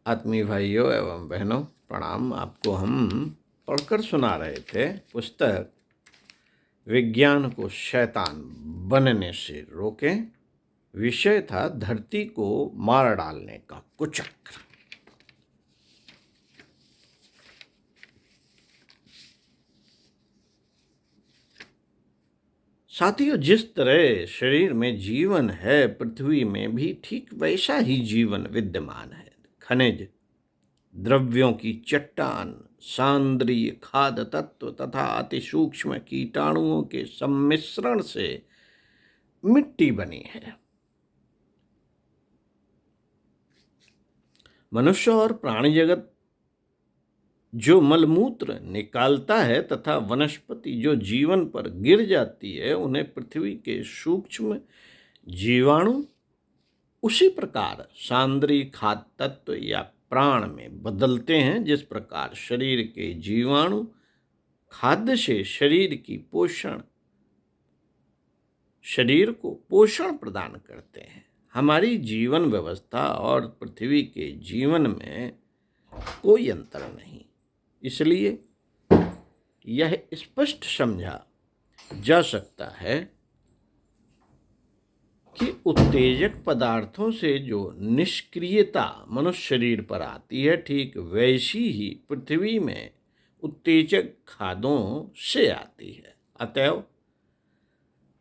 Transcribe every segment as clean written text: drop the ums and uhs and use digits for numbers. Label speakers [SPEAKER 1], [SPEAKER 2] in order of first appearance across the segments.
[SPEAKER 1] आत्मीय भाइयों एवं बहनों, प्रणाम। आपको हम पढ़कर सुना रहे थे पुस्तक विज्ञान को शैतान बनने से रोकें। विषय था धरती को मार डालने का कुचक्र। साथियों, जिस तरह शरीर में जीवन है, पृथ्वी में भी ठीक वैसा ही जीवन विद्यमान है। खनिज, द्रव्यों की चट्टान, सांद्रीय खाद्य तत्व तथा अति सूक्ष्म कीटाणुओं के सम्मिश्रण से मिट्टी बनी है। मनुष्य और प्राणी जगत जो मलमूत्र निकालता है तथा वनस्पति जो जीवन पर गिर जाती है, उन्हें पृथ्वी के सूक्ष्म जीवाणु उसी प्रकार सांद्रीय खाद्य तत्व या प्राण में बदलते हैं, जिस प्रकार शरीर के जीवाणु खाद्य से शरीर को पोषण प्रदान करते हैं। हमारी जीवन व्यवस्था और पृथ्वी के जीवन में कोई अंतर नहीं। इसलिए यह स्पष्ट समझा जा सकता है कि उत्तेजक पदार्थों से जो निष्क्रियता मनुष्य शरीर पर आती है, ठीक वैसी ही पृथ्वी में उत्तेजक खादों से आती है। अतएव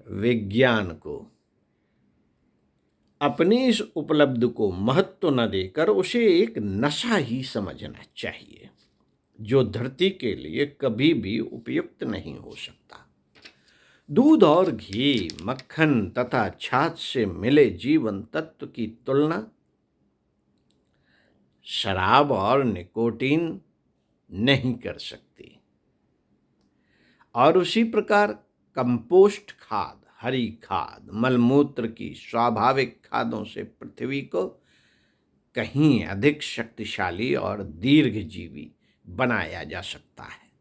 [SPEAKER 1] विज्ञान को अपनी इस उपलब्धि को महत्व न देकर उसे एक नशा ही समझना चाहिए, जो धरती के लिए कभी भी उपयुक्त नहीं हो सकता। दूध और घी, मक्खन तथा छाछ से मिले जीवन तत्व की तुलना शराब और निकोटीन नहीं कर सकती। और उसी प्रकार कंपोस्ट खाद, हरी खाद, मलमूत्र की स्वाभाविक खादों से पृथ्वी को कहीं अधिक शक्तिशाली और दीर्घजीवी बनाया जा सकता है।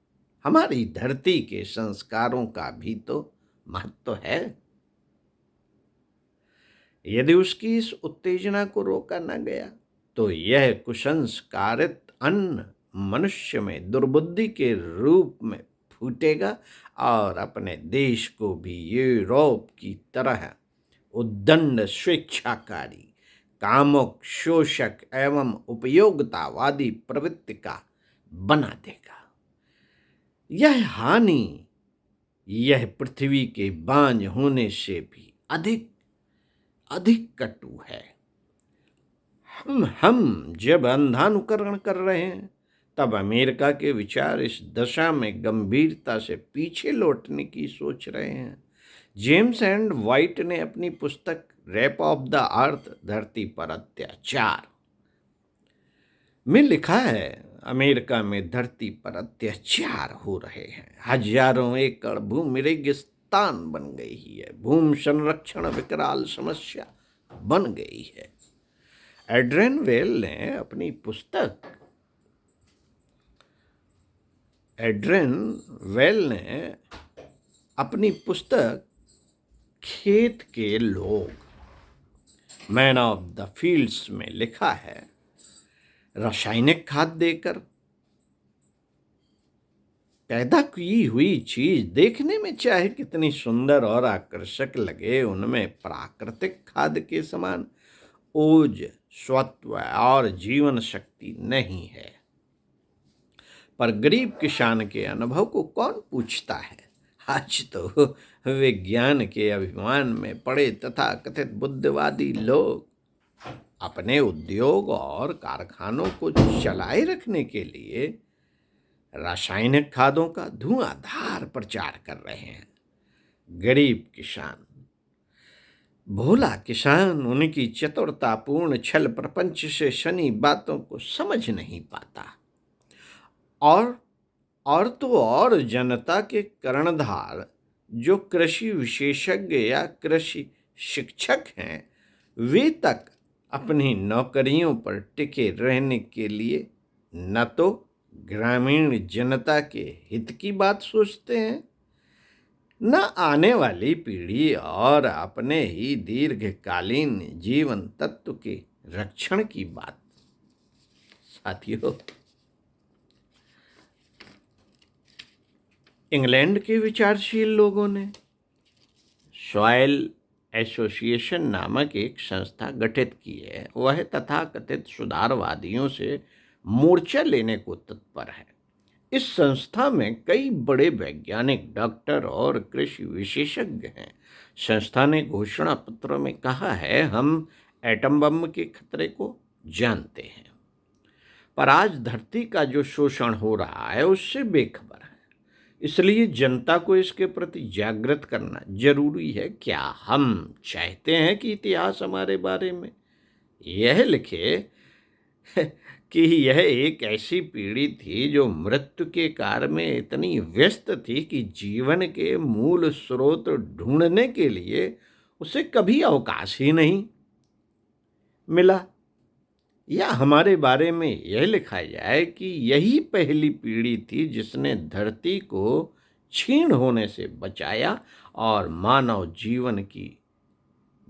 [SPEAKER 1] हमारी धरती के संस्कारों का भी तो महत्व है। यदि उसकी इस उत्तेजना को रोका न गया तो यह कुसंस्कारित अन्न मनुष्य में दुर्बुद्धि के रूप में फूटेगा और अपने देश को भी यूरोप की तरह उद्दंड, स्वेच्छाकारी, कामुक, शोषक एवं उपयोगितावादी प्रवृत्ति का बना देगा। यह हानि यह पृथ्वी के बांझ होने से भी अधिक कटु है। हम जब अंधानुकरण कर रहे हैं, तब अमेरिका के विचार इस दशा में गंभीरता से पीछे लौटने की सोच रहे हैं। जेम्स एंड व्हाइट ने अपनी पुस्तक रैप ऑफ द अर्थ, धरती पर अत्याचार में लिखा है, अमेरिका में धरती पर अत्याचार हो रहे हैं। हजारों एकड़ भूमि रेगिस्तान बन गई है। भूमि संरक्षण विकराल समस्या बन गई है। एड्रियन वेल ने अपनी पुस्तक खेत के लोग, मैन ऑफ द फील्ड्स में लिखा है, रासायनिक खाद देकर पैदा की हुई चीज देखने में चाहे कितनी सुंदर और आकर्षक लगे, उनमें प्राकृतिक खाद के समान ओज, सत्व और जीवन शक्ति नहीं है। पर गरीब किसान के अनुभव को कौन पूछता है? आज तो विज्ञान के अभिमान में पड़े तथा कथित बुद्धिवादी लोग अपने उद्योग और कारखानों को चलाए रखने के लिए रासायनिक खादों का धुआंधार प्रचार कर रहे हैं। गरीब किसान, भोला किसान उनकी चतुरतापूर्ण छल प्रपंच से शनि बातों को समझ नहीं पाता। और तो और जनता के कर्णधार जो कृषि विशेषज्ञ या कृषि शिक्षक हैं, वे तक अपनी नौकरियों पर टिके रहने के लिए न तो ग्रामीण जनता के हित की बात सोचते हैं, न आने वाली पीढ़ी और अपने ही दीर्घकालीन जीवन तत्व के रक्षण की बात। साथियों, इंग्लैंड के विचारशील लोगों ने सॉइल एसोसिएशन नामक एक संस्था गठित की है। वह तथाकथित सुधारवादियों से मोर्चा लेने को तत्पर है। इस संस्था में कई बड़े वैज्ञानिक, डॉक्टर और कृषि विशेषज्ञ हैं। संस्था ने घोषणा पत्र में कहा है, हम एटम बम के खतरे को जानते हैं, पर आज धरती का जो शोषण हो रहा है उससे बेखबर है। इसलिए जनता को इसके प्रति जागृत करना जरूरी है। क्या हम चाहते हैं कि इतिहास हमारे बारे में यह लिखे कि यह एक ऐसी पीढ़ी थी जो मृत्यु के कार्य में इतनी व्यस्त थी कि जीवन के मूल स्रोत ढूंढने के लिए उसे कभी अवकाश ही नहीं मिला? या हमारे बारे में यह लिखा जाए कि यही पहली पीढ़ी थी जिसने धरती को छीण होने से बचाया और मानव जीवन की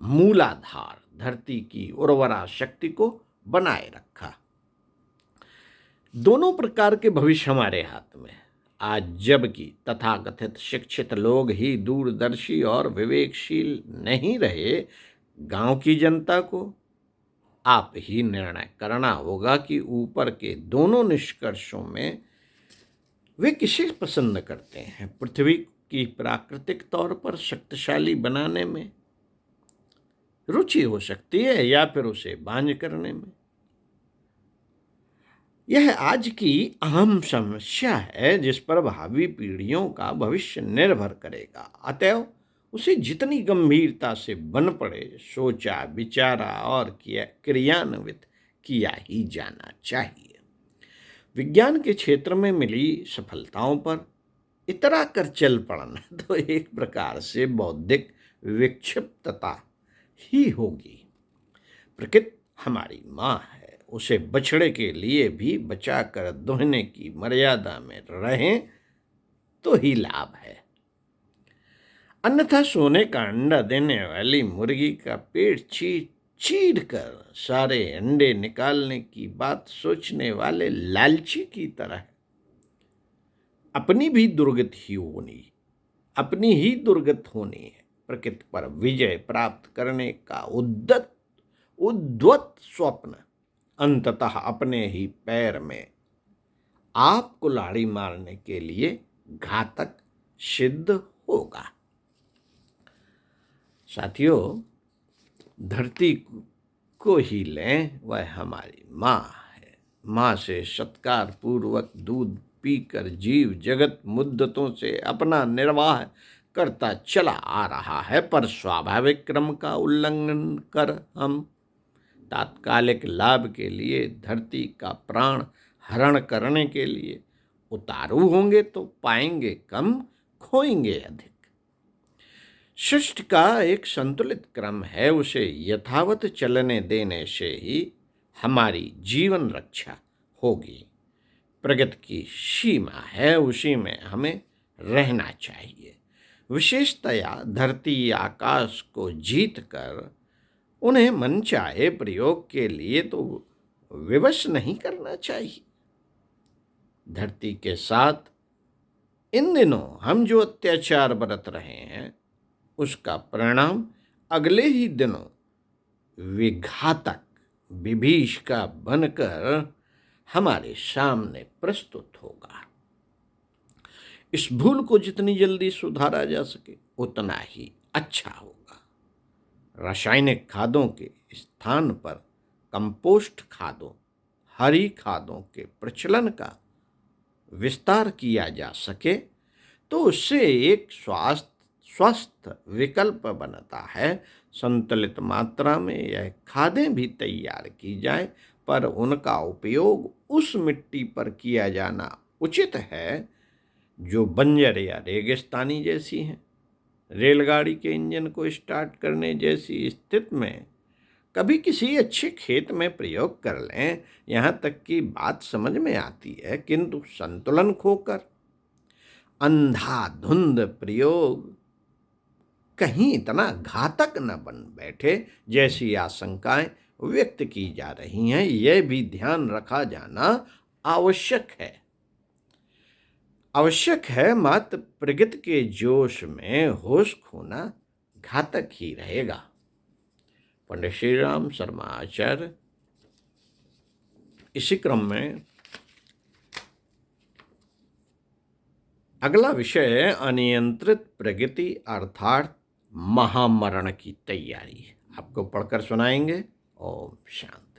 [SPEAKER 1] मूलाधार धरती की उर्वरा शक्ति को बनाए रखा। दोनों प्रकार के भविष्य हमारे हाथ में। आज जबकि तथाकथित शिक्षित लोग ही दूरदर्शी और विवेकशील नहीं रहे, गांव की जनता को आप ही निर्णय करना होगा कि ऊपर के दोनों निष्कर्षों में वे किसे पसंद करते हैं। पृथ्वी की प्राकृतिक तौर पर शक्तिशाली बनाने में रुचि हो सकती है या फिर उसे बांझ करने में। यह आज की अहम समस्या है जिस पर भावी पीढ़ियों का भविष्य निर्भर करेगा। अतएव उसे जितनी गंभीरता से बन पड़े सोचा, विचारा और क्रियान्वित किया ही जाना चाहिए। विज्ञान के क्षेत्र में मिली सफलताओं पर इतरा कर चल पड़ना तो एक प्रकार से बौद्धिक विक्षिप्तता ही होगी। प्रकृति हमारी माँ है, उसे बछड़े के लिए भी बचा कर दुहने की मर्यादा में रहें तो ही लाभ है। अन्यथा सोने का अंडा देने वाली मुर्गी का पेट चीर कर सारे अंडे निकालने की बात सोचने वाले लालची की तरह अपनी ही दुर्गत होनी है। प्रकृति पर विजय प्राप्त करने का उद्धत स्वप्न अंततः अपने ही पैर में आप कुल्हाड़ी मारने के लिए घातक सिद्ध होगा। साथियों, धरती को ही लें, वह हमारी माँ है। माँ से सत्कार पूर्वक दूध पीकर जीव जगत मुद्दतों से अपना निर्वाह करता चला आ रहा है, पर स्वाभाविक क्रम का उल्लंघन कर हम तात्कालिक लाभ के लिए धरती का प्राण हरण करने के लिए उतारू होंगे तो पाएंगे कम, खोएंगे अधिक। सृष्टि का एक संतुलित क्रम है, उसे यथावत चलने देने से ही हमारी जीवन रक्षा होगी। प्रगति की सीमा है, उसी में हमें रहना चाहिए। विशेषतया धरती आकाश को जीत कर उन्हें मनचाहे प्रयोग के लिए तो विवश नहीं करना चाहिए। धरती के साथ इन दिनों हम जो अत्याचार बरत रहे हैं उसका परिणाम अगले ही दिनों विघातक विभीषिका बनकर हमारे सामने प्रस्तुत होगा। इस भूल को जितनी जल्दी सुधारा जा सके उतना ही अच्छा होगा। रासायनिक खादों के स्थान पर कंपोस्ट खादों, हरी खादों के प्रचलन का विस्तार किया जा सके तो उससे एक स्वस्थ विकल्प बनता है। संतुलित मात्रा में यह खादें भी तैयार की जाए, पर उनका उपयोग उस मिट्टी पर किया जाना उचित है जो बंजर या रेगिस्तानी जैसी हैं। रेलगाड़ी के इंजन को स्टार्ट करने जैसी स्थिति में कभी किसी अच्छे खेत में प्रयोग कर लें, यहाँ तक कि बात समझ में आती है, किंतु संतुलन खोकर अंधाधुंध प्रयोग कहीं इतना घातक न बन बैठे जैसी आशंकाएं व्यक्त की जा रही हैं, यह भी ध्यान रखा जाना आवश्यक है। मात्र प्रगति के जोश में होश खोना घातक ही रहेगा। पंडित श्री राम शर्मा आचार्य इसी क्रम में अगला विषय है अनियंत्रित प्रगति अर्थात महामरण की तैयारी। आपको पढ़कर सुनाएंगे। ओम शांति।